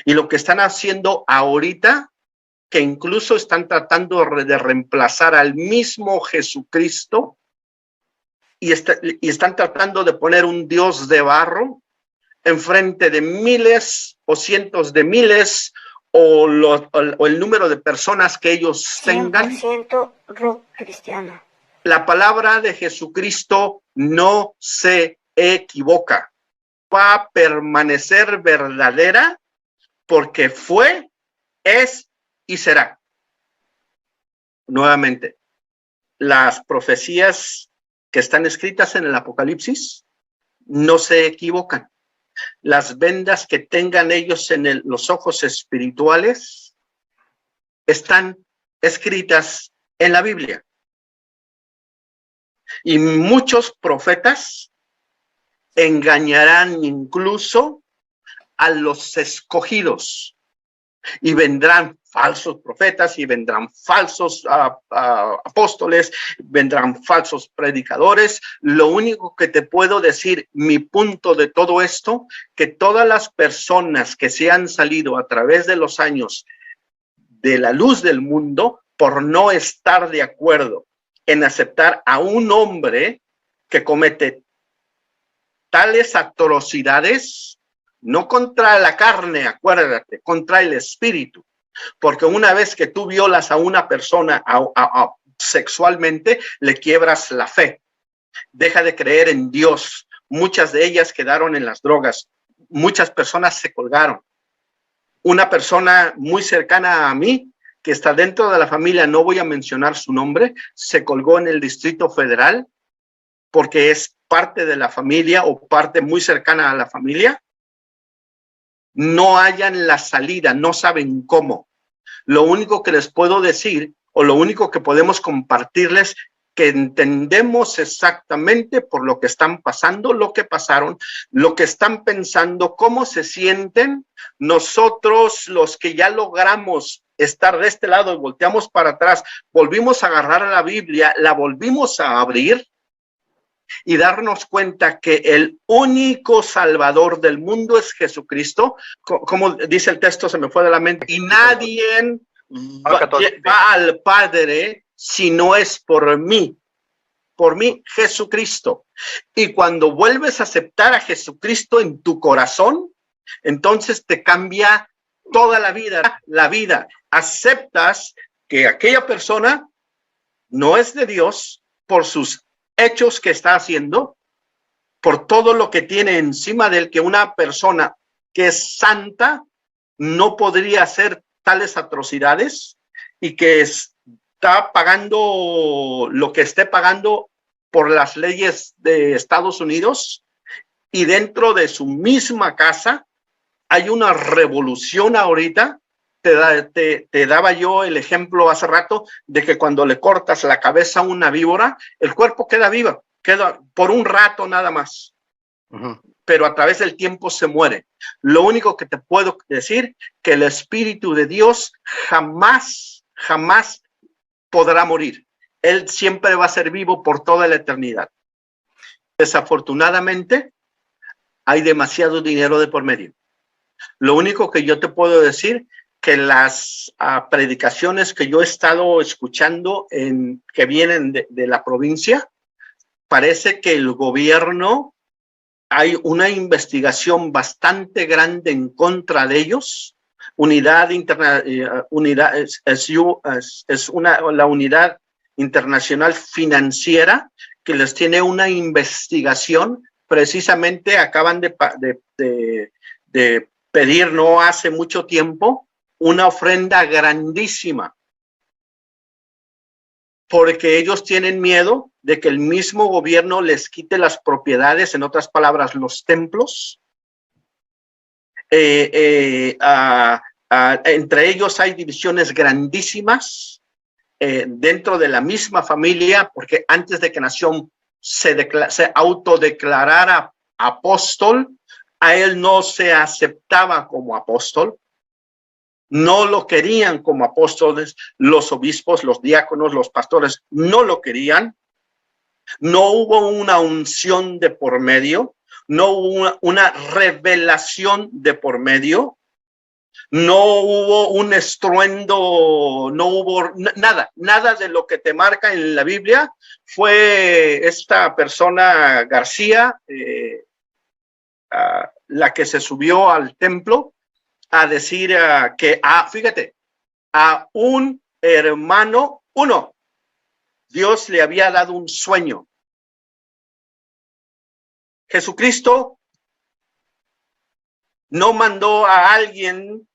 y lo que están haciendo ahorita, que incluso están tratando de reemplazar al mismo Jesucristo y están tratando de poner un Dios de barro enfrente de miles o cientos de miles o el número de personas que ellos tengan. 100% rock cristiano. La palabra de Jesucristo no se equivoca. Va a permanecer verdadera porque fue, es y será. Nuevamente, las profecías que están escritas en el Apocalipsis no se equivocan. Las vendas que tengan ellos en los ojos espirituales están escritas en la Biblia. Y muchos profetas engañarán incluso a los escogidos. Y vendrán falsos profetas y vendrán falsos apóstoles, vendrán falsos predicadores. Lo único que te puedo decir, mi punto de todo esto, que todas las personas que se han salido a través de los años de la luz del mundo, por no estar de acuerdo en aceptar a un hombre que comete tales atrocidades, no contra la carne, acuérdate, contra el espíritu. Porque una vez que tú violas a una persona sexualmente, le quiebras la fe. Deja de creer en Dios. Muchas de ellas quedaron en las drogas. Muchas personas se colgaron. Una persona muy cercana a mí, que está dentro de la familia, no voy a mencionar su nombre, se colgó en el Distrito Federal porque es parte de la familia o parte muy cercana a la familia. No hallan la salida, no saben cómo. Lo único que les puedo decir, o lo único que podemos compartirles, que entendemos exactamente por lo que están pasando, lo que pasaron, lo que están pensando, cómo se sienten. Nosotros, los que ya logramos estar de este lado y volteamos para atrás, volvimos a agarrar a la Biblia, la volvimos a abrir y darnos cuenta que el único salvador del mundo es Jesucristo. Como dice el texto, se me fue de la mente, y nadie va al Padre si no es por mí, Jesucristo. Y cuando vuelves a aceptar a Jesucristo en tu corazón, entonces te cambia toda la vida. Aceptas que aquella persona no es de Dios por sus hechos que está haciendo, por todo lo que tiene encima de él, que una persona que es santa no podría hacer tales atrocidades, y que está pagando lo que esté pagando por las leyes de Estados Unidos, y dentro de su misma casa hay una revolución ahorita. Te daba yo el ejemplo hace rato de que cuando le cortas la cabeza a una víbora, el cuerpo queda vivo, queda por un rato nada más. Pero a través del tiempo se muere. Lo único que te puedo decir, que el Espíritu de Dios jamás podrá morir. Él siempre va a ser vivo por toda la eternidad. Desafortunadamente, hay demasiado dinero de por medio. Lo único que yo te puedo decir, que las predicaciones que yo he estado escuchando que vienen de la provincia, parece que el gobierno, hay una investigación bastante grande en contra de ellos. La unidad internacional financiera, que les tiene una investigación. Precisamente acaban de pedir no hace mucho tiempo una ofrenda grandísima, porque ellos tienen miedo de que el mismo gobierno les quite las propiedades, en otras palabras, los templos. Entre ellos hay divisiones grandísimas dentro de la misma familia, porque antes de que Nación se autodeclarara apóstol, a él no se aceptaba como apóstol. No lo querían como apóstoles, los obispos, los diáconos, los pastores no lo querían. No hubo una unción de por medio, no hubo una revelación de por medio, no hubo un estruendo, no hubo nada de lo que te marca en la Biblia. Fue esta persona García, la que se subió al templo a decir que, fíjate, a un hermano, Dios le había dado un sueño. Jesucristo no mandó a alguien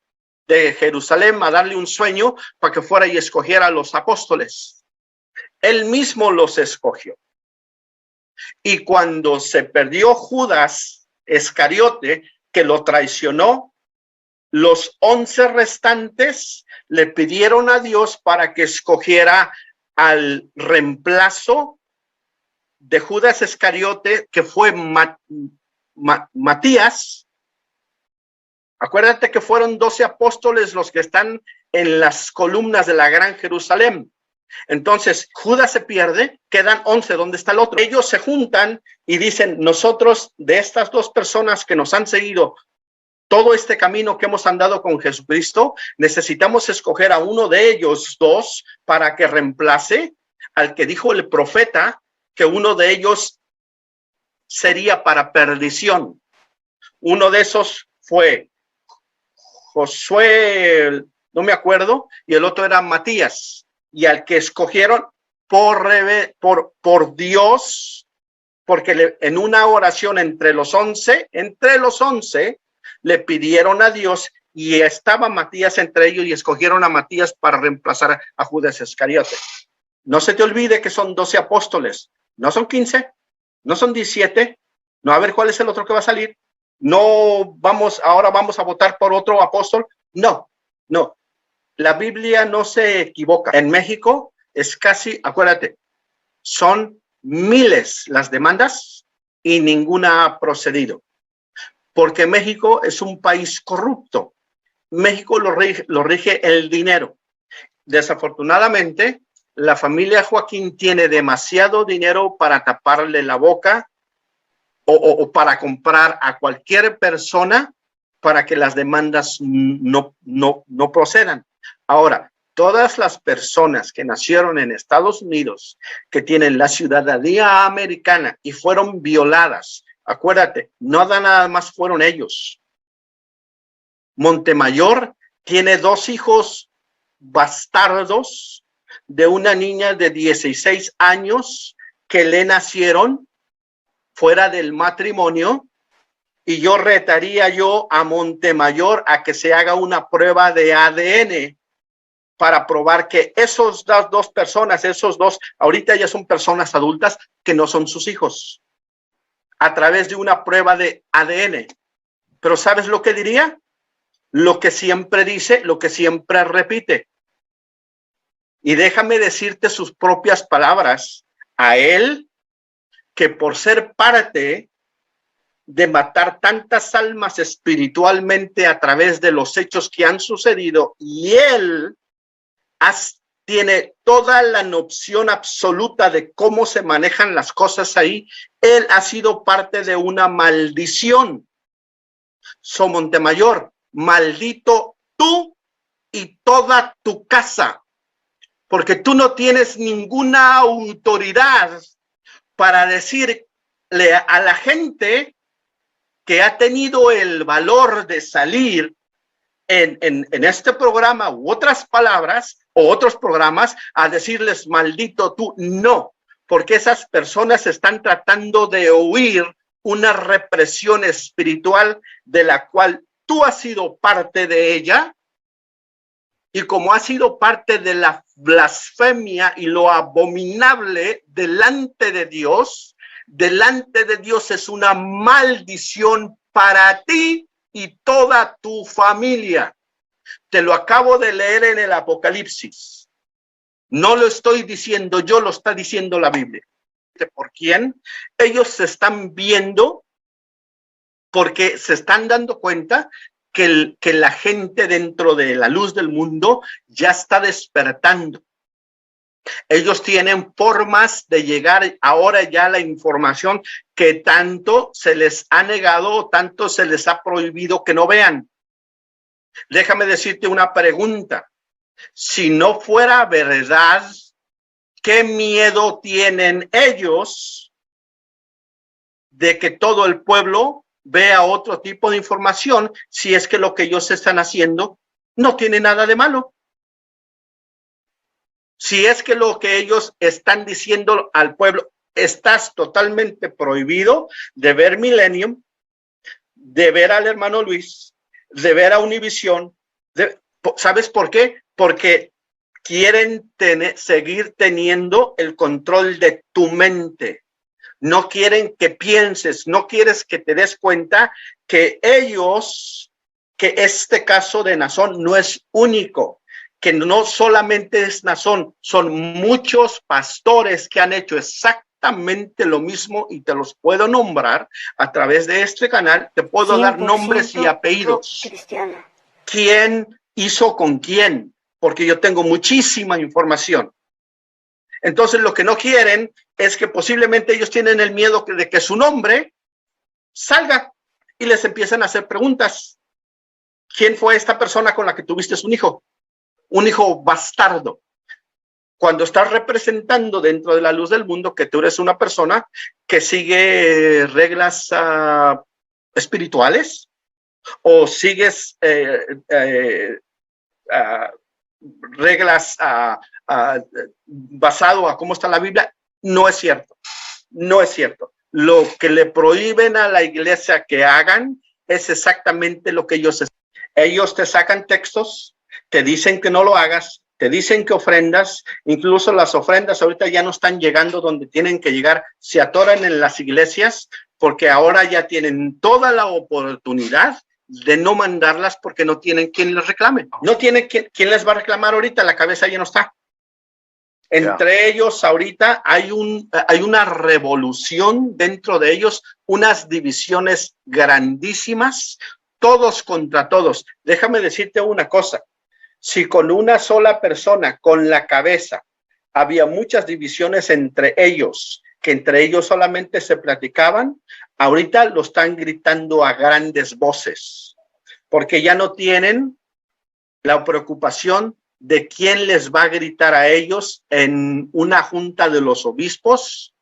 de Jerusalén a darle un sueño para que fuera y escogiera a los apóstoles. Él mismo los escogió. Y cuando se perdió Judas Iscariote, que lo traicionó, los 11 restantes le pidieron a Dios para que escogiera al reemplazo de Judas Iscariote, que fue Matías. Acuérdate que fueron 12 apóstoles los que están en las columnas de la Gran Jerusalén. Entonces, Judas se pierde, quedan 11, ¿dónde está el otro? Ellos se juntan y dicen, nosotros de estas 2 personas que nos han seguido todo este camino que hemos andado con Jesucristo, necesitamos escoger a uno de ellos 2 para que reemplace al que dijo el profeta que uno de ellos sería para perdición. Uno de esos fue Josué, no me acuerdo, y el otro era Matías. Y al que escogieron por Dios, porque en una oración entre los 11, le pidieron a Dios y estaba Matías entre ellos y escogieron a Matías para reemplazar a Judas Iscariote. No se te olvide que son 12 apóstoles, no son 15, no son 17, no, a ver cuál es el otro que va a salir. No ahora vamos a votar por otro apóstol. No. La Biblia no se equivoca. En México es casi, acuérdate, son miles las demandas y ninguna ha procedido. Porque México es un país corrupto. México lo rige el dinero. Desafortunadamente, la familia Joaquín tiene demasiado dinero para taparle la boca o para comprar a cualquier persona para que las demandas no procedan. Ahora, todas las personas que nacieron en Estados Unidos, que tienen la ciudadanía americana y fueron violadas, acuérdate, no nada más fueron ellos. Montemayor tiene 2 hijos bastardos de una niña de 16 años que le nacieron fuera del matrimonio, y yo retaría a Montemayor a que se haga una prueba de ADN para probar que esos 2 personas, ahorita ya son personas adultas que no son sus hijos, a través de una prueba de ADN. Pero ¿sabes lo que diría? Lo que siempre dice, lo que siempre repite. Y déjame decirte sus propias palabras a él, que por ser parte de matar tantas almas espiritualmente a través de los hechos que han sucedido, y él tiene toda la noción absoluta de cómo se manejan las cosas ahí. Él ha sido parte de una maldición. So, Montemayor, maldito tú y toda tu casa, porque tú no tienes ninguna autoridad para decirle a la gente que ha tenido el valor de salir en este programa u otras palabras o otros programas a decirles maldito tú. No, porque esas personas están tratando de huir una represión espiritual de la cual tú has sido parte de ella, y como has sido parte de la blasfemia y lo abominable delante de Dios es una maldición para ti y toda tu familia. Te lo acabo de leer en el Apocalipsis. No lo estoy diciendo yo, lo está diciendo la Biblia. ¿Por quién? Ellos se están viendo porque se están dando cuenta que la gente dentro de la luz del mundo ya está despertando. Ellos tienen formas de llegar ahora ya a la información que tanto se les ha negado, tanto se les ha prohibido que no vean. Déjame decirte una pregunta. Si no fuera verdad, ¿qué miedo tienen ellos de que todo el pueblo vea otro tipo de información, si es que lo que ellos están haciendo no tiene nada de malo? Si es que lo que ellos están diciendo al pueblo, estás totalmente prohibido de ver Millennium, de ver al hermano Luis, de ver a Univisión. ¿Sabes por qué? Porque quieren seguir teniendo el control de tu mente. no quieren que pienses, no quieres que te des cuenta que que este caso de Naasón no es único, que no solamente es Naasón, son muchos pastores que han hecho exactamente lo mismo y te los puedo nombrar a través de este canal, te puedo dar nombres y apellidos. Cristiano. ¿Quién hizo con quién? Porque yo tengo muchísima información. Entonces lo que no quieren es que posiblemente ellos tienen el miedo de que su nombre salga y les empiezan a hacer preguntas. ¿Quién fue esta persona con la que tuviste un hijo? Un hijo bastardo. Cuando estás representando dentro de la luz del mundo que tú eres una persona que sigue reglas espirituales o sigues reglas basado a cómo está la Biblia, no es cierto. No es cierto. Lo que le prohíben a la iglesia que hagan es exactamente lo que ellos te sacan textos, te dicen que no lo hagas, te dicen que ofrendas, incluso las ofrendas ahorita ya no están llegando donde tienen que llegar, se atoran en las iglesias porque ahora ya tienen toda la oportunidad de no mandarlas porque no tienen quien les reclame. No tienen quien les va a reclamar ahorita, la cabeza ya no está. Entre ellos ahorita hay una revolución dentro de ellos, unas divisiones grandísimas, todos contra todos. Déjame decirte una cosa, si con una sola persona, con la cabeza, había muchas divisiones entre ellos, que entre ellos solamente se platicaban, ahorita lo están gritando a grandes voces, porque ya no tienen la preocupación de quién les va a gritar a ellos en una junta de los obispos,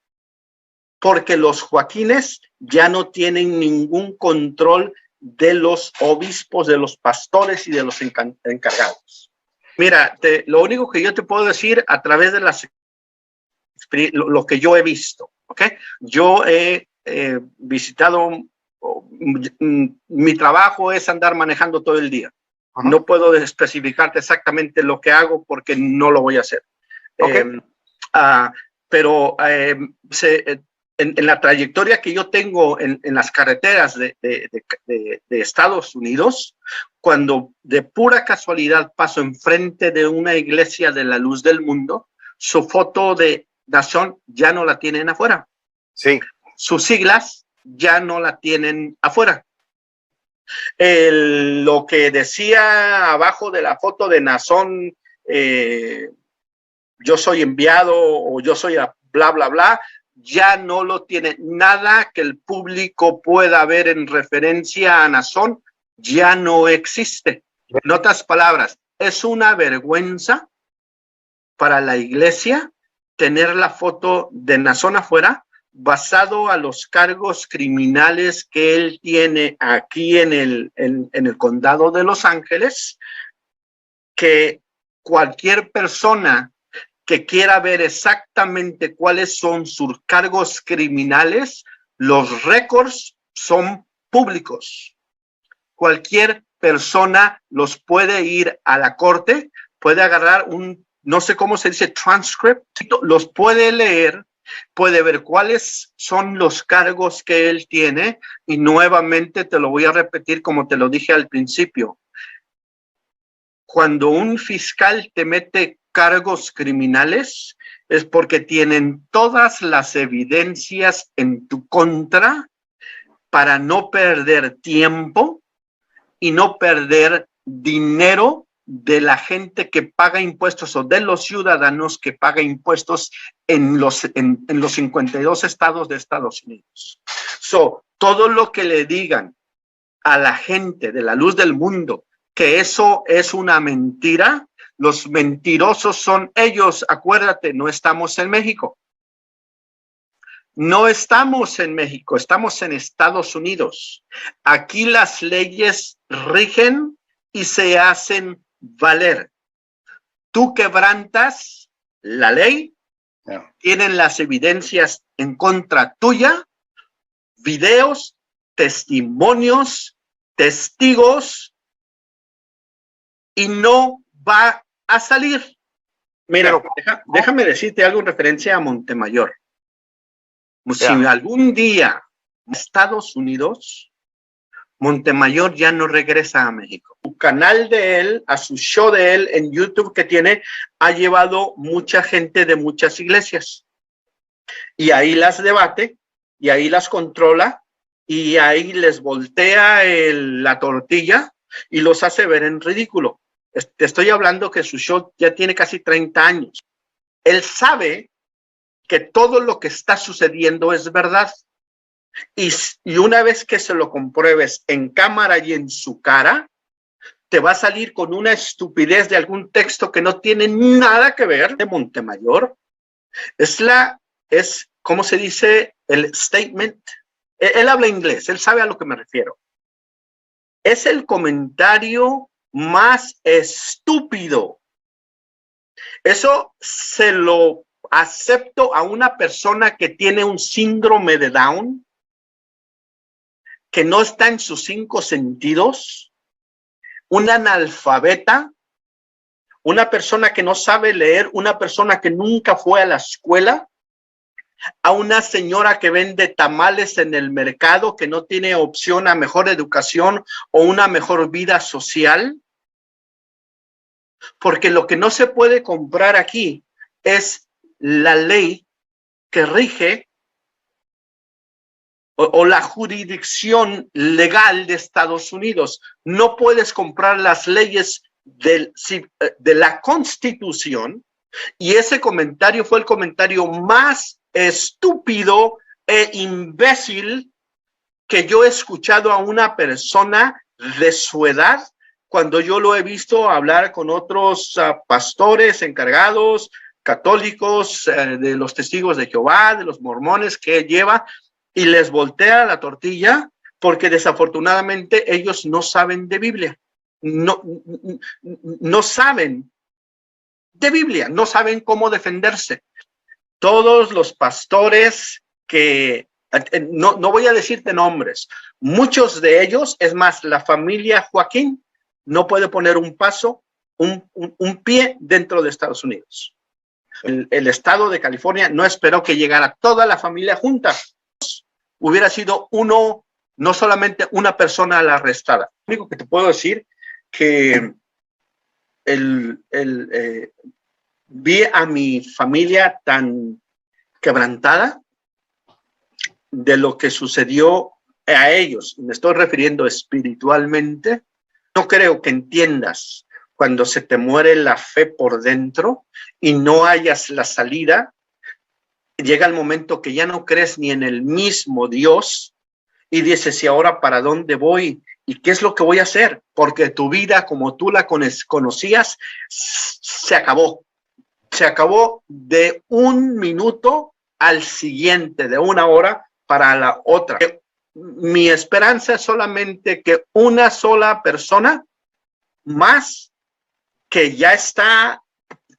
porque los Joaquines ya no tienen ningún control de los obispos, de los pastores y de los encargados. Mira, lo único que yo te puedo decir a través de lo que yo he visto, ¿ok? Yo he visitado, mi trabajo es andar manejando todo el día. No puedo especificarte exactamente lo que hago porque no lo voy a hacer. Okay. Pero en la trayectoria que yo tengo en las carreteras de Estados Unidos, cuando de pura casualidad paso enfrente de una iglesia de la luz del mundo, su foto de Naasón ya no la tienen afuera. Sí. Sus siglas ya no la tienen afuera. Lo que decía abajo de la foto de Naasón, yo soy enviado o yo soy a bla, bla, bla, ya no lo tiene. Nada que el público pueda ver en referencia a Naasón ya no existe. En otras palabras, es una vergüenza para la iglesia tener la foto de Naasón afuera, basado a los cargos criminales que él tiene aquí en el condado de Los Ángeles, que cualquier persona que quiera ver exactamente cuáles son sus cargos criminales, los récords son públicos. Cualquier persona los puede ir a la corte, puede agarrar no sé cómo se dice, transcript, los puede leer, puede ver cuáles son los cargos que él tiene y nuevamente te lo voy a repetir como te lo dije al principio. Cuando un fiscal te mete cargos criminales es porque tienen todas las evidencias en tu contra para no perder tiempo y no perder dinero de la gente que paga impuestos o de los ciudadanos que paga impuestos en los 52 estados de Estados Unidos. Todo lo que le digan a la gente de la luz del mundo que eso es una mentira, los mentirosos son ellos. Acuérdate, no estamos en México. No estamos en México, estamos en Estados Unidos. Aquí las leyes rigen y se hacen valer. Tú quebrantas la ley, tienen las evidencias en contra tuya, videos, testimonios, testigos, y no va a salir. Mira, déjame decirte algo en referencia a Montemayor. Si algún día Estados Unidos, Montemayor ya no regresa a México. Su canal de él, a su show de él en YouTube que tiene, ha llevado mucha gente de muchas iglesias. Y ahí las debate, y ahí las controla, y ahí les voltea la tortilla y los hace ver en ridículo. Te estoy hablando que su show ya tiene casi 30 años. Él sabe que todo lo que está sucediendo es verdad. Y una vez que se lo compruebes en cámara y en su cara, te va a salir con una estupidez de algún texto que no tiene nada que ver de Montemayor. ¿Cómo se dice? El statement. Él habla inglés, él sabe a lo que me refiero. Es el comentario más estúpido. Eso se lo acepto a una persona que tiene un síndrome de Down, que no está en sus 5 sentidos, un analfabeta, una persona que no sabe leer, una persona que nunca fue a la escuela, a una señora que vende tamales en el mercado, que no tiene opción a mejor educación o una mejor vida social. Porque lo que no se puede comprar aquí es la ley que rige o la jurisdicción legal de Estados Unidos. No puedes comprar las leyes de la Constitución, y ese comentario fue el comentario más estúpido e imbécil que yo he escuchado a una persona de su edad, cuando yo lo he visto hablar con otros pastores encargados, católicos, de los testigos de Jehová, de los mormones que lleva, y les voltea la tortilla, porque desafortunadamente ellos no saben de Biblia. No saben de Biblia, no saben cómo defenderse. Todos los pastores que, no voy a decirte nombres, muchos de ellos, es más, la familia Joaquín no puede poner un pie dentro de Estados Unidos. El estado de California no esperó que llegara toda la familia junta. Hubiera sido no solamente una persona la arrestada. Lo único que te puedo decir que vi a mi familia tan quebrantada de lo que sucedió a ellos. Me estoy refiriendo espiritualmente. No creo que entiendas cuando se te muere la fe por dentro y no hayas la salida. Llega el momento que ya no crees ni en el mismo Dios y dices, ¿y ahora para dónde voy? ¿Y qué es lo que voy a hacer? Porque tu vida como tú la conocías se acabó. Se acabó de un minuto al siguiente, de una hora para la otra. Mi esperanza es solamente que una sola persona más que ya está,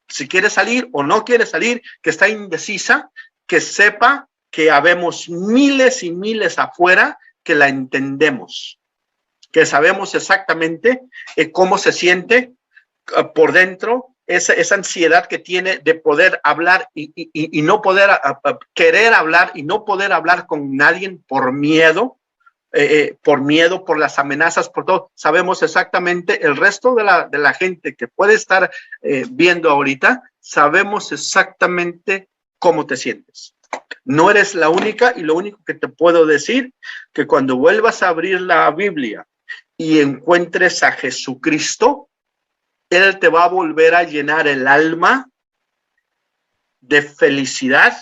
si quiere salir o no quiere salir, que está indecisa, que sepa que habemos miles y miles afuera que la entendemos, que sabemos exactamente cómo se siente por dentro, esa ansiedad que tiene de poder hablar y no poder querer hablar y no poder hablar con nadie por miedo, por las amenazas, por todo. Sabemos exactamente, el resto de la gente que puede estar viendo ahorita, sabemos exactamente cómo te sientes. No eres la única, y lo único que te puedo decir, que cuando vuelvas a abrir la Biblia y encuentres a Jesucristo, Él te va a volver a llenar el alma de felicidad,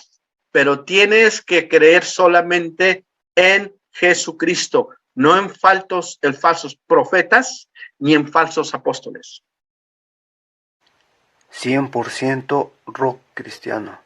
pero tienes que creer solamente en Jesucristo, no en falsos profetas ni en falsos apóstoles. 100% rock cristiano.